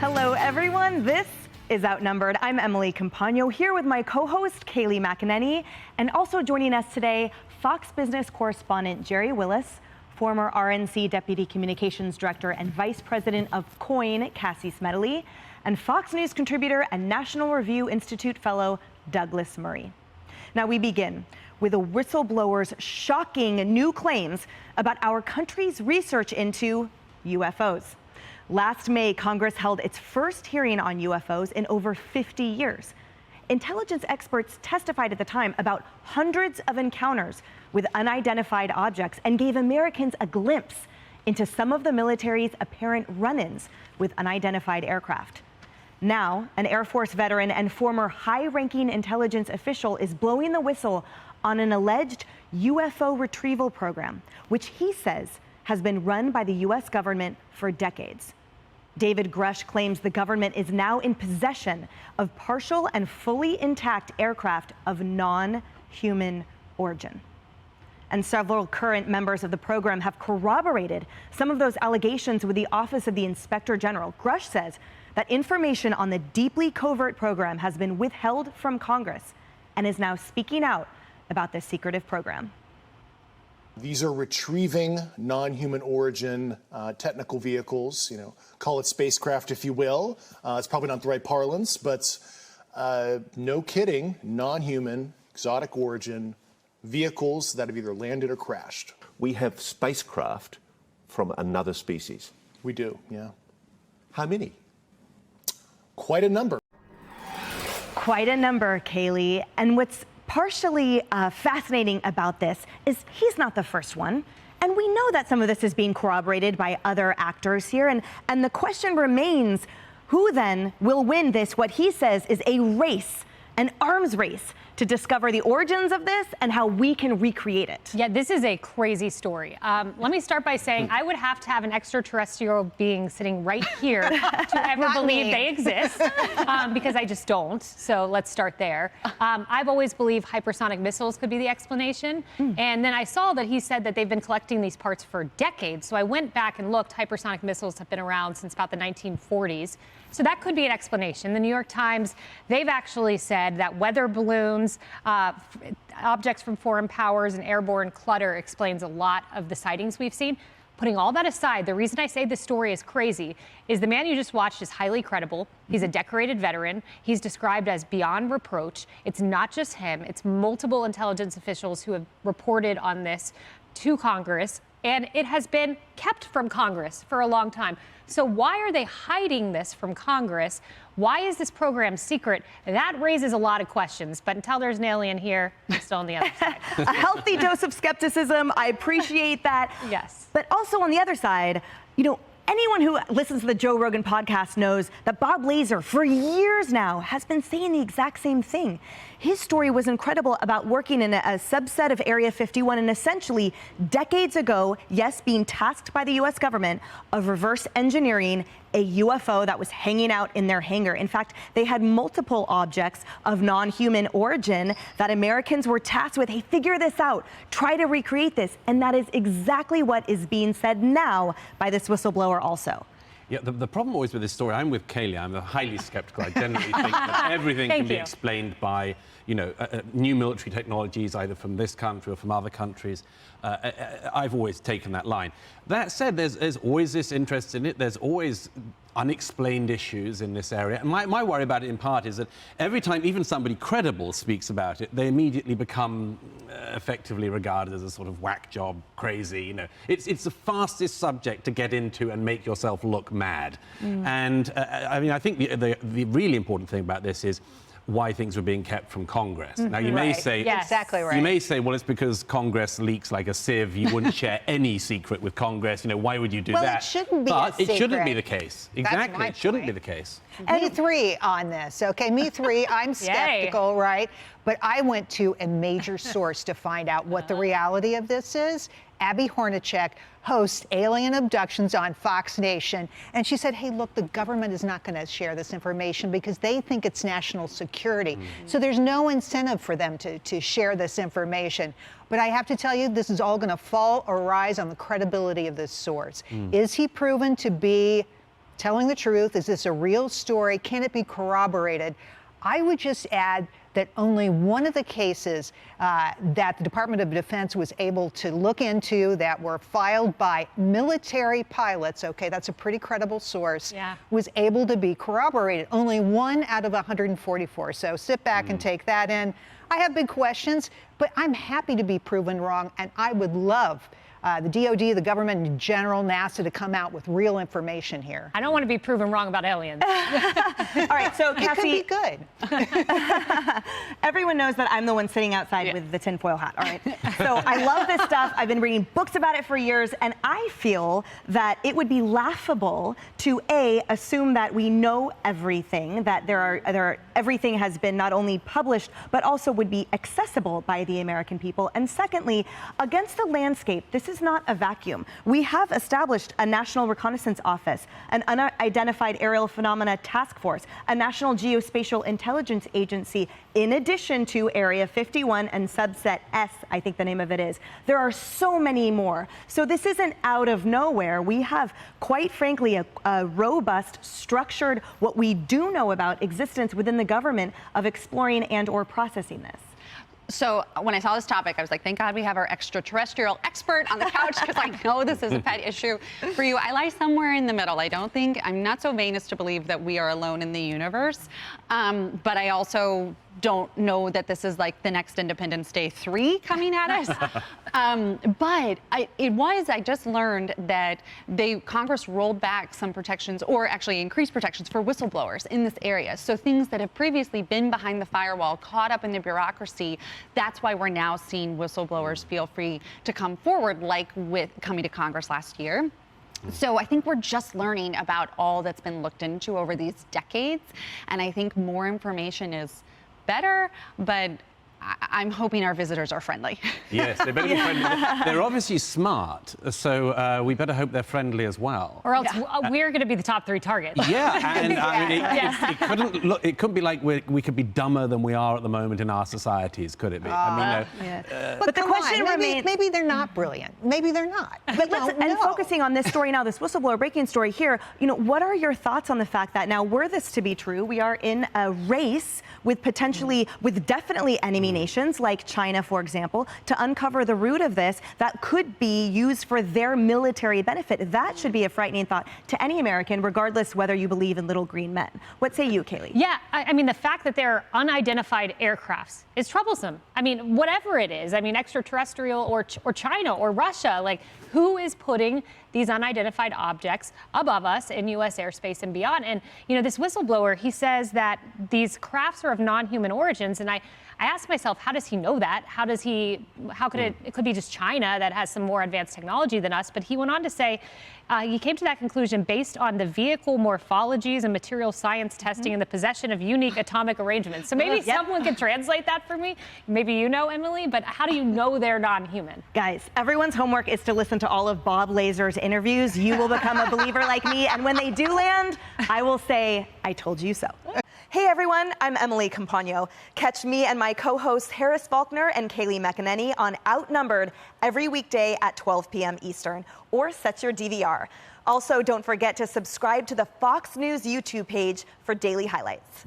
Hello, everyone. This is Outnumbered. I'm Emily Campagno here with my co-host, Kaylee McEnany, and also joining us today, Fox Business correspondent Jerry Willis, former RNC Deputy Communications Director and Vice President of COIN, Cassie Smedley, and Fox News contributor and National Review Institute fellow, Douglas Murray. Now we begin with a whistleblower's shocking new claims about our country's research into UFOs. Last May, Congress held its first hearing on UFOs in over 50 years. Intelligence experts testified at the time about hundreds of encounters with unidentified objects and gave Americans a glimpse into some of the military's apparent run-ins with unidentified aircraft. Now, an Air Force veteran and former high-ranking intelligence official is blowing the whistle on an alleged UFO retrieval program, which he says has been run by the U.S. government for decades. David Grush claims the government is now in possession of partial and fully intact aircraft of non-human origin. And several current members of the program have corroborated some of those allegations with the Office of the Inspector General. Grush says that information on the deeply covert program has been withheld from Congress and is now speaking out about this secretive program. These are retrieving non-human origin technical vehicles, call it spacecraft if you will. It's probably not the right parlance, but no kidding, non-human, exotic origin vehicles that have either landed or crashed. We have spacecraft from another species. We do, yeah. How many? Quite a number. Quite a number, Kaylee. And what's partially fascinating about this is he's not the first one. And we know that some of this is being corroborated by other actors here. And the question remains, who then will win this, what he says is a race, an arms race, to discover the origins of this and how we can recreate it. Yeah, this is a crazy story. Let me start by saying I would have to have an extraterrestrial being sitting right here to ever believe they exist, because I just don't. So let's start there. I've always believed hypersonic missiles could be the explanation. And then I saw that he said that they've been collecting these parts for decades. So I went back and looked. Hypersonic missiles have been around since about the 1940s. So that could be an explanation. The New York Times, they've actually said that weather balloons, objects from foreign powers, and airborne clutter explains a lot of the sightings we've seen. Putting all that aside, the reason I say this story is crazy is the man you just watched is highly credible. He's a decorated veteran. He's described as beyond reproach. It's not just him. It's multiple intelligence officials who have reported on this to Congress, and it has been kept from Congress for a long time. So why are they hiding this from Congress? Why is this program secret? That raises a lot of questions, but until there's an alien here, I'm still on the other side. A healthy dose of skepticism. I appreciate that. Yes. But also on the other side, anyone who listens to the Joe Rogan podcast knows that Bob Lazar, for years now, has been saying the exact same thing. His story was incredible about working in a subset of Area 51 and essentially decades ago, yes, being tasked by the U.S. government of reverse engineering a UFO that was hanging out in their hangar. In fact, they had multiple objects of non-human origin that Americans were tasked with, hey, figure this out, try to recreate this. And that is exactly what is being said now by this whistleblower also. Yeah, the problem always with this story, I'm with Kaylee, I'm highly skeptical. I generally think that everything can be explained by, new military technologies, either from this country or from other countries. I've always taken that line. That said, there's always this interest in it. There's always unexplained issues in this area. And my worry about it in part is that every time even somebody credible speaks about it, they immediately become effectively regarded as a sort of whack job, crazy, It's the fastest subject to get into and make yourself look mad. And I think the really important thing about this is why things were being kept from Congress. Now, you may say... Yes. Exactly right. You may say, well, it's because Congress leaks like a sieve. You wouldn't share any secret with Congress. Why would you do that? Well, it shouldn't be a secret. But it shouldn't be the case. Exactly. It shouldn't be the case. Me three on this, okay? Me three, I'm skeptical, right? But I went to a major source to find out what the reality of this is. Abby Hornacek hosts Alien Abductions on Fox Nation. And she said, hey, look, the government is not going to share this information because they think it's national security. So there's no incentive for them to share this information. But I have to tell you, this is all going to fall or rise on the credibility of this source. Is he proven to be telling the truth? Is this a real story? Can it be corroborated? I would just add that only one of the cases that the Department of Defense was able to look into that were filed by military pilots, okay, that's a pretty credible source, was able to be corroborated. Only 1 out of 144. So sit back and take that in. I have big questions, but I'm happy to be proven wrong, and I would love the DOD, the government in general, NASA to come out with real information here. I don't want to be proven wrong about aliens. All right, so Cassie, it could be good. Everyone knows that I'm the one sitting outside with the tinfoil hat, all right? So I love this stuff. I've been reading books about it for years, and I feel that it would be laughable to assume that we know everything, that everything has been not only published, but also would be accessible by the American people. And secondly, against the landscape, this is not a vacuum. We have established a National Reconnaissance Office, an Unidentified Aerial Phenomena Task Force, a National Geospatial Intelligence Agency, in addition to Area 51 and Subset S, I think the name of it is. There are so many more. So this isn't out of nowhere. We have, quite frankly, a robust, structured, what we do know about existence within the government of exploring and or processing this. So when I saw this topic, I was like, thank God we have our extraterrestrial expert on the couch, because I know this is a pet issue for you. I lie somewhere in the middle. I'm not so vain as to believe that we are alone in the universe. But I also don't know that this is like the next Independence Day 3 coming at us. I just learned that Congress rolled back some protections, or actually increased protections for whistleblowers in this area. So things that have previously been behind the firewall, caught up in the bureaucracy, that's why we're now seeing whistleblowers feel free to come forward, like with coming to Congress last year. So I think we're just learning about all that's been looked into over these decades. And I think more information is better, but I'm hoping our visitors are friendly. Yes, they better be friendly. They're obviously smart, so we better hope they're friendly as well. Or else we're going to be the top 3 targets. Yeah, and I mean, it couldn't be like we could be dumber than we are at the moment in our societies, could it be? I mean, but the question remains, maybe they're not brilliant. Maybe they're not. And focusing on this story now, this whistleblower breaking story here, what are your thoughts on the fact that now, were this to be true, we are in a race with definitely enemy nations like China, for example, to uncover the root of this that could be used for their military benefit. That should be a frightening thought to any American, regardless whether you believe in little green men. What say you, Kaylee? Yeah, I mean, the fact that they're unidentified aircrafts is troublesome. I mean, whatever it is, I mean, extraterrestrial or China or Russia, like, who is putting these unidentified objects above us in U.S. airspace and beyond? And, this whistleblower, he says that these crafts are of non-human origins, and I asked myself, how does he know that? How could it could be just China that has some more advanced technology than us, but he went on to say, he came to that conclusion based on the vehicle morphologies and material science testing and the possession of unique atomic arrangements. So maybe someone can translate that for me. Maybe Emily, but how do you know they're non-human? Guys, everyone's homework is to listen to all of Bob Lazar's interviews. You will become a believer like me, and when they do land, I will say, I told you so. Hey everyone, I'm Emily Compagno. Catch me and my co-hosts Harris Faulkner and Kaylee McEnany on Outnumbered every weekday at 12 p.m. Eastern, or set your DVR. Also, don't forget to subscribe to the Fox News YouTube page for daily highlights.